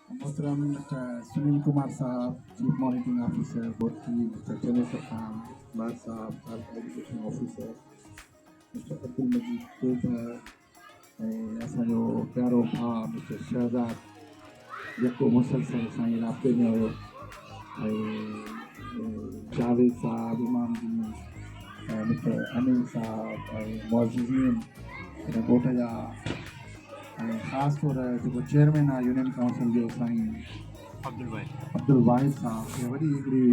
Mohtram Mr. Sunil Kumar Saab, Chief Monitoring Officer, Bhorti, Mr. Chandra Khan, Bhatt Saab, Education Officer, Mr. Abdul Majid Kobar, असांजो प्यारो भाउ mister Shahzad जेको मुसलसल साईं राब्ते में हुयो जावेद साहब इमाम जी मिस्टर अनिल साहब मौजूदीन हिन ॻोठ जा ख़ासि तौर जेको चेयरमैन आहे यूनियन काउंसिल जो साईं अब्दुल वाहिद साहब इहा वॾी हिकिड़ी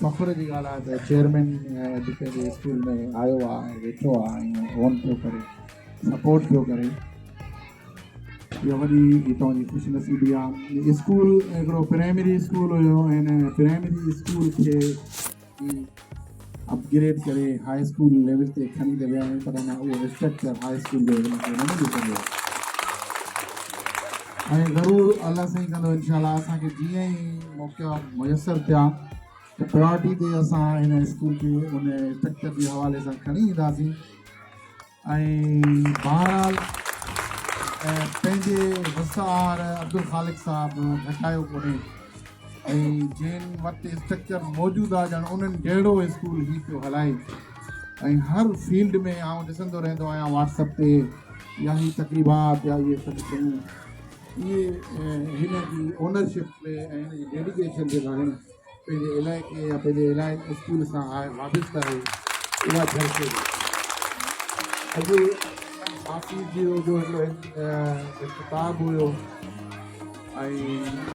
फ़ख्र जी ॻाल्हि आहे त चेयरमैन अॼु पंहिंजे स्कूल में आयो आहे वेठो आहे ऐं ऑन पियो करे सपोर्ट पियो करे इहा वॾी हितां जी ख़ुशनसीबी आहे स्कूल हिकिड़ो प्राइमरी स्कूल हुयो ऐं हिन प्राइमरी स्कूल खे अपग्रेड करे हाई स्कूल लेवल ते खणी त विया आहियूं पर अञा उहो स्ट्रक्चर हाई स्कूल जो हिनखे न मिली सघियो ऐं ज़रूरु अलाह साईं कंदो इनशाला असांखे जीअं ई मौक़ा मुयसरु थिया त प्रायोरिटी ते असां हिन स्कूल खे उन स्ट्रक्चर जे हवाले सां खणी ईंदासीं ऐं बहरहाल पंहिंजे वसार अब्दुल ख़ालिक साहिबु घटायो कोन्हे ऐं जिन वटि स्ट्रक्चर मौजूदु आहे ॼण उन्हनि जहिड़ो स्कूल ई पियो हलाए ऐं हर फील्ड में आउं ॾिसंदो रहंदो आहियां व्हाट्सअप ते या ही तक़रीबात या इहे सभु शयूं इहे हिन जी ओनरशिप में ऐं हिन जी डेडिकेशन जे लाइ पंहिंजे इलाइक़े या पंहिंजे इलाइक़े स्कूल सां वाबिस्त आहे इहा झलके अॼु हाफ़िज़ जी जो हिकिड़ो किताबु हुयो ऐं